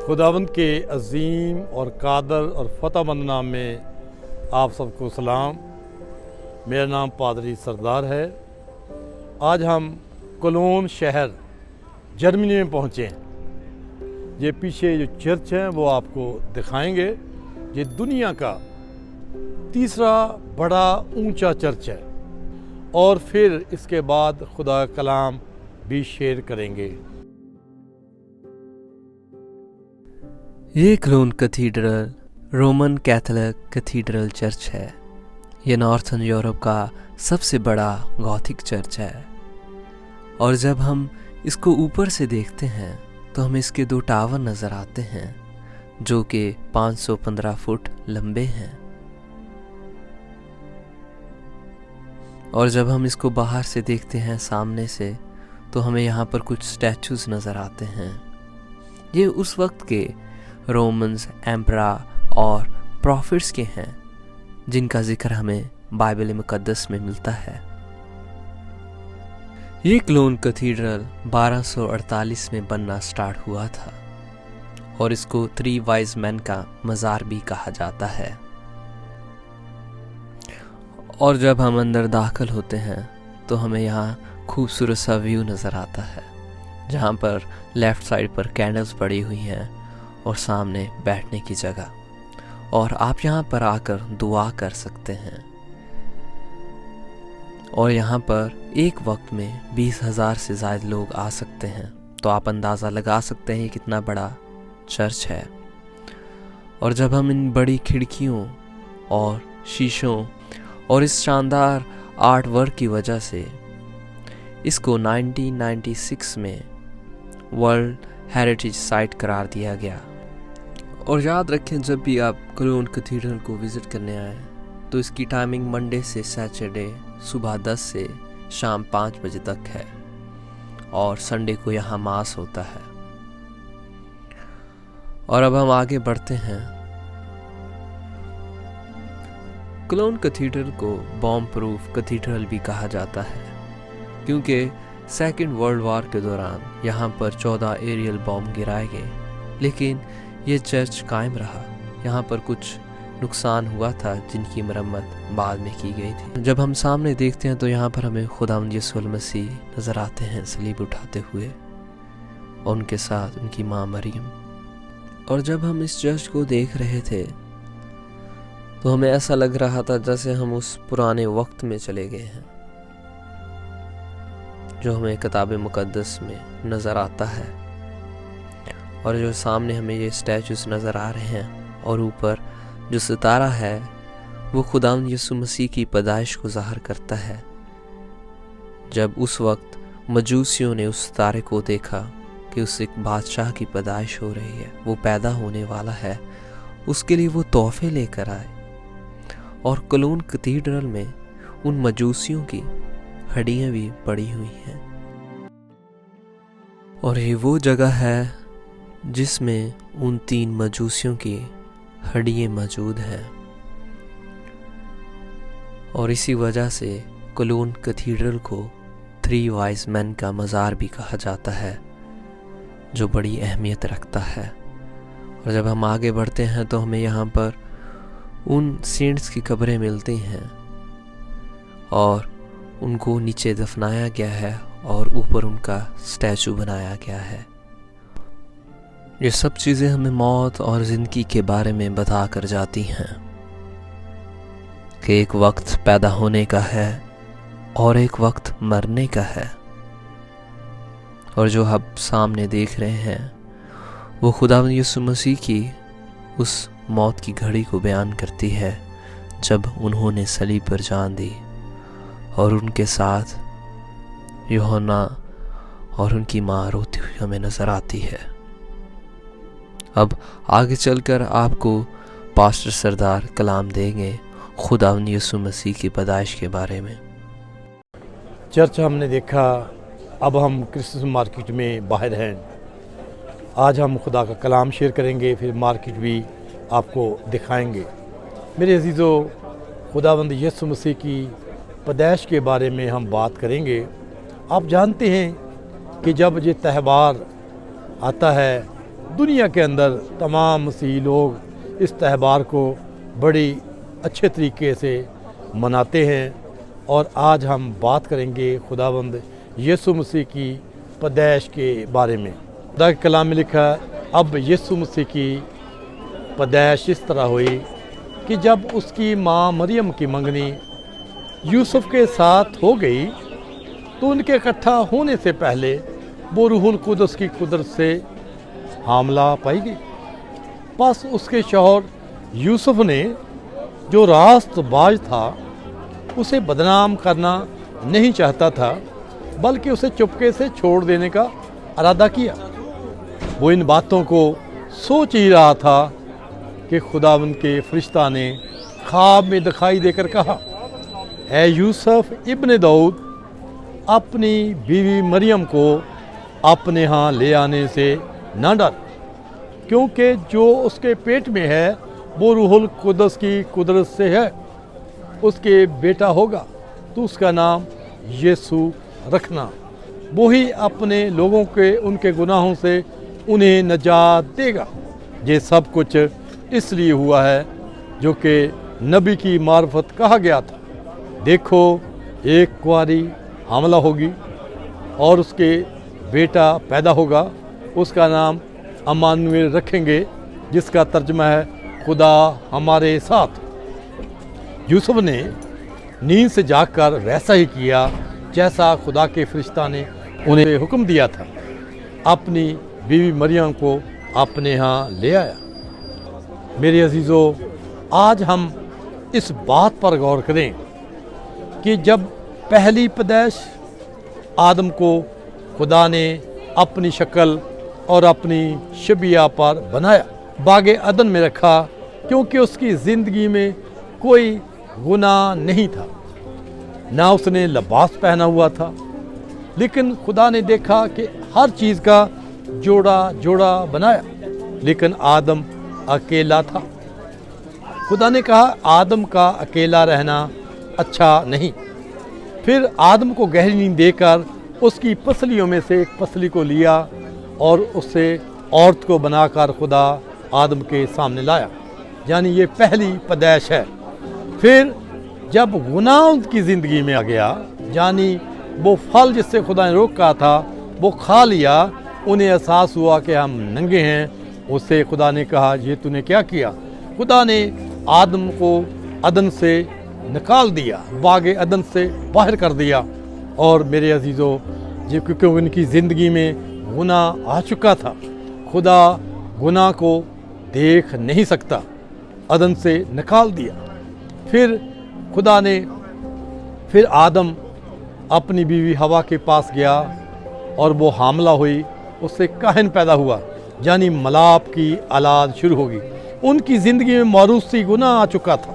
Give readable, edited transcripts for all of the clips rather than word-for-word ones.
खुदावंद के अज़ीम और कादर और फ़तहमंद नाम में आप सबको सलाम। मेरा नाम पादरी सरदार है। आज हम कोलोन शहर जर्मनी में पहुँचे हैं। ये पीछे जो चर्च है वो आपको दिखाएंगे। ये दुनिया का तीसरा बड़ा ऊंचा चर्च है और फिर इसके बाद खुदा का कलाम भी शेयर करेंगे। ये Cologne Cathedral Roman Catholic cathedral church है। ये नॉर्थर्न यूरोप का सबसे बड़ा गॉथिक चर्च है और जब हम इसको ऊपर से देखते हैं तो हमें इसके दो टावर नज़र आते हैं जो कि 515 फुट लंबे हैं। और जब हम इसको बाहर से देखते हैं सामने से तो हमें यहाँ पर कुछ स्टैचूज नज़र आते हैं। ये उस वक्त के रोमन्स, एम्परा और प्रॉफिट्स के हैं जिनका जिक्र हमें बाइबल मुकद्दस में मिलता है। ये कोलोन कैथेड्रल 1248 में बनना स्टार्ट हुआ था और इसको 3 वाइज मैन का मज़ार भी कहा जाता है। और जब हम अंदर दाखिल होते हैं तो हमें यहाँ खूबसूरत सा व्यू नज़र आता है जहाँ पर लेफ़्ट साइड पर कैंडल्स पड़ी हुई हैं और सामने बैठने की जगह, और आप यहाँ पर आकर दुआ कर सकते हैं। और यहाँ पर एक वक्त में 20,000 से ज़्यादा लोग आ सकते हैं, तो आप अंदाज़ा लगा सकते हैं कितना बड़ा चर्च है। और जब हम इन बड़ी खिड़कियों और शीशों और इस शानदार आर्ट वर्क की वजह से इसको 1996 में वर्ल्ड हेरिटेज साइट करार दिया गया। और याद रखें, जब भी आप कोलोन कैथेड्रल को विज़िट करने आए तो इसकी टाइमिंग मंडे से सैटरडे सुबह 10 से शाम 5 बजे तक है और संडे को यहाँ मास होता है। और अब हम आगे बढ़ते हैं। कोलोन कैथेड्रल को बॉम्ब प्रूफ कैथेड्रल भी कहा जाता है क्योंकि सेकेंड वर्ल्ड वॉर के दौरान यहाँ पर 14 एरियल बॉम्ब गिराए गए, लेकिन ये चर्च कायम रहा। यहाँ पर कुछ नुकसान हुआ था जिनकी मरम्मत बाद में की गई थी। जब हम सामने देखते हैं तो यहाँ पर हमें खुदावंद यीशु मसीह नज़र आते हैं सलीब उठाते हुए और उनके साथ उनकी माँ मरियम। और जब हम इस चर्च को देख रहे थे तो हमें ऐसा लग रहा था जैसे हम उस पुराने वक्त में चले गए हैं जो हमें किताब मुकद्दस में नज़र आता है। और जो सामने हमें ये स्टैचूज नज़र आ रहे हैं और ऊपर जो सितारा है वो खुदावंद यीशु मसीह की पैदाइश को ज़ाहिर करता है। जब उस वक्त मजूसियों ने उस सितारे को देखा कि उस एक बादशाह की पैदाइश हो रही है, वो पैदा होने वाला है, उसके लिए वो तोहफे लेकर आए। और कोलोन कैथेड्रल में उन मजूसियों की हड्डियाँ भी पड़ी हुई हैं। और ये वो जगह है जिसमें उन 3 मजूसियों की हड्डियाँ मौजूद हैं। और इसी वजह से कोलोन कैथेड्रल को 3 वाइज मैन का मज़ार भी कहा जाता है जो बड़ी अहमियत रखता है। और जब हम आगे बढ़ते हैं तो हमें यहाँ पर उन सेंट्स की कब्रें मिलती हैं और उनको नीचे दफनाया गया है और ऊपर उनका स्टैचू बनाया गया है। ये सब चीज़ें हमें मौत और ज़िंदगी के बारे में बता कर जाती हैं कि एक वक्त पैदा होने का है और एक वक्त मरने का है। और जो हम सामने देख रहे हैं वो खुदावंद यीशु मसीह की उस मौत की घड़ी को बयान करती है जब उन्होंने सलीब पर जान दी और उनके साथ यूहन्ना और उनकी माँ रोती हुई हमें नज़र आती है। अब आगे चलकर आपको पास्टर सरदार कलाम देंगे खुदावंद यीशु मसीह की पैदाइश के बारे में। चर्च हमने देखा, अब हम क्रिसमस मार्केट में बाहर हैं। आज हम खुदा का कलाम शेयर करेंगे, फिर मार्केट भी आपको दिखाएंगे। मेरे अजीज़ों, खुदावंद यीशु मसीह की पैदाइश के बारे में हम बात करेंगे। आप जानते हैं कि जब ये त्यौहार आता है दुनिया के अंदर तमाम मसीही लोग इस त्यौहार को बड़ी अच्छे तरीके से मनाते हैं। और आज हम बात करेंगे खुदावंद यीशु मसीह की पैदाइश के बारे में। खुदा के कलाम में लिखा है, अब यीशु मसीह की पैदाइश इस तरह हुई कि जब उसकी माँ मरियम की मंगनी यूसुफ के साथ हो गई तो उनके इकट्ठा होने से पहले वो रूहुल कुदस की कुदरत से हामला पाई गई। बस उसके शौहर यूसुफ ने जो रास्तबाज था उसे बदनाम करना नहीं चाहता था, बल्कि उसे चुपके से छोड़ देने का इरादा किया। वो इन बातों को सोच ही रहा था कि खुदावंद के फरिश्ता ने ख्वाब में दिखाई देकर कहा, ऐ यूसुफ इब्न दाऊद, अपनी बीवी मरियम को अपने यहाँ ले आने से न डर, क्योंकि जो उसके पेट में है वो रूहुल कुदस की कुदरत से है। उसके बेटा होगा तो उसका नाम यीशु रखना। वो ही अपने लोगों के उनके गुनाहों से उन्हें नजात देगा। ये सब कुछ इसलिए हुआ है जो कि नबी की मार्फत कहा गया था, देखो एक कुंवारी हमला होगी और उसके बेटा पैदा होगा, उसका नाम अम्मानुएल रखेंगे, जिसका तर्जुमा है खुदा हमारे साथ। यूसुफ ने नींद से जागकर वैसा ही किया जैसा खुदा के फरिश्ता ने उन्हें हुक्म दिया था। अपनी बीवी मरियम को अपने यहाँ ले आया। मेरे अजीज़ों, आज हम इस बात पर गौर करें कि जब पहली पैदाइश आदम को खुदा ने अपनी शक्ल और अपनी शबिया पर बनाया, बागे अदन में रखा, क्योंकि उसकी ज़िंदगी में कोई गुनाह नहीं था, ना उसने लिबास पहना हुआ था। लेकिन खुदा ने देखा कि हर चीज़ का जोड़ा जोड़ा बनाया, लेकिन आदम अकेला था। खुदा ने कहा आदम का अकेला रहना अच्छा नहीं। फिर आदम को गहरी नींद देकर उसकी पसलियों में से एक पसली को लिया और उससे औरत को बनाकर खुदा आदम के सामने लाया। यानी ये पहली पैदाइश है। फिर जब गुनाह उनकी ज़िंदगी में आ गया, यानी वो फल जिससे खुदा ने रोका था वो खा लिया, उन्हें एहसास हुआ कि हम नंगे हैं। उससे खुदा ने कहा, ये तूने क्या किया? खुदा ने आदम को अदन से निकाल दिया, बागे अदन से बाहर कर दिया। और मेरे अजीज़ों, जो क्योंकि उनकी ज़िंदगी में गुनाह आ चुका था, खुदा गुनाह को देख नहीं सकता, अदन से निकाल दिया। फिर खुदा ने फिर आदम अपनी बीवी हवा के पास गया और वो हामला हुई, उससे काहिन पैदा हुआ, यानी मलाप की औलाद शुरू होगी। उनकी ज़िंदगी में मारूसी गुनाह आ चुका था।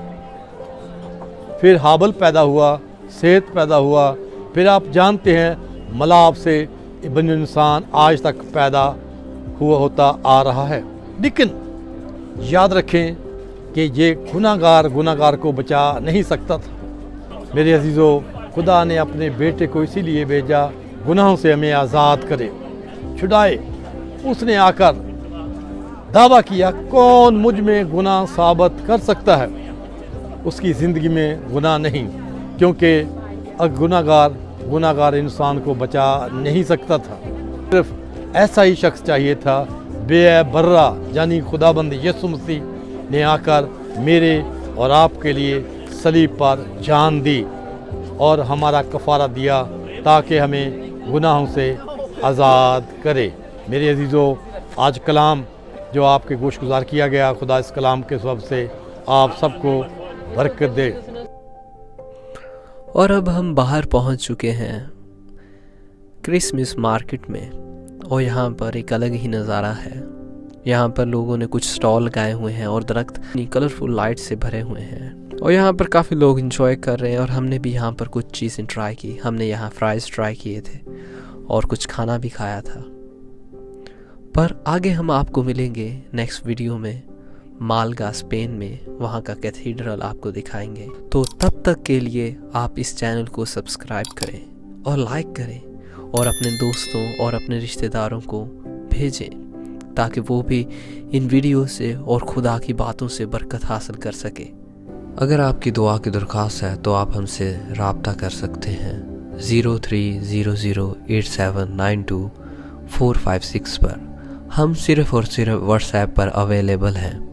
फिर हाबल पैदा हुआ, सेत पैदा हुआ। फिर आप जानते हैं मलाप से इब्न इंसान आज तक पैदा हुआ होता आ रहा है। लेकिन याद रखें कि ये गुनाहगार को बचा नहीं सकता था। मेरे अजीज़ों, खुदा ने अपने बेटे को इसीलिए भेजा, गुनाहों से हमें आज़ाद करे, छुड़ाए। उसने आकर दावा किया, कौन मुझ में गुनाह साबित कर सकता है? उसकी ज़िंदगी में गुनाह नहीं, क्योंकि गुनाहगार इंसान को बचा नहीं सकता था। सिर्फ ऐसा ही शख्स चाहिए था, बेबर्रा, यानी खुदाबंद यीशु मसीह ने आकर मेरे और आपके लिए सलीब पर जान दी और हमारा कफ़ारा दिया, ताकि हमें गुनाहों से आज़ाद करे। मेरे अजीज़ों, आज कलाम जो आपके गोशगुजार किया गया, खुदा इस कलाम के सबब से आप सबको बरकत दे। और अब हम बाहर पहुंच चुके हैं क्रिसमस मार्केट में, और यहाँ पर एक अलग ही नज़ारा है। यहाँ पर लोगों ने कुछ स्टॉल लगाए हुए हैं और दरख्त कलरफुल लाइट से भरे हुए हैं, और यहाँ पर काफ़ी लोग इंजॉय कर रहे हैं। और हमने भी यहाँ पर कुछ चीज़ें ट्राई की। हमने यहाँ फ्राइज़ ट्राई किए थे और कुछ खाना भी खाया था। पर आगे हम आपको मिलेंगे नेक्स्ट वीडियो में मालगा, स्पेन में। वहाँ का कैथीड्रल आपको दिखाएंगे। तो तब तक के लिए आप इस चैनल को सब्सक्राइब करें और लाइक करें और अपने दोस्तों और अपने रिश्तेदारों को भेजें, ताकि वो भी इन वीडियो से और खुदा की बातों से बरकत हासिल कर सके। अगर आपकी दुआ की दरख्वास्त है तो आप हमसे रब्ता कर सकते हैं 03008792 456 पर। हम सिर्फ़ और सिर्फ व्हाट्सएप पर अवेलेबल हैं।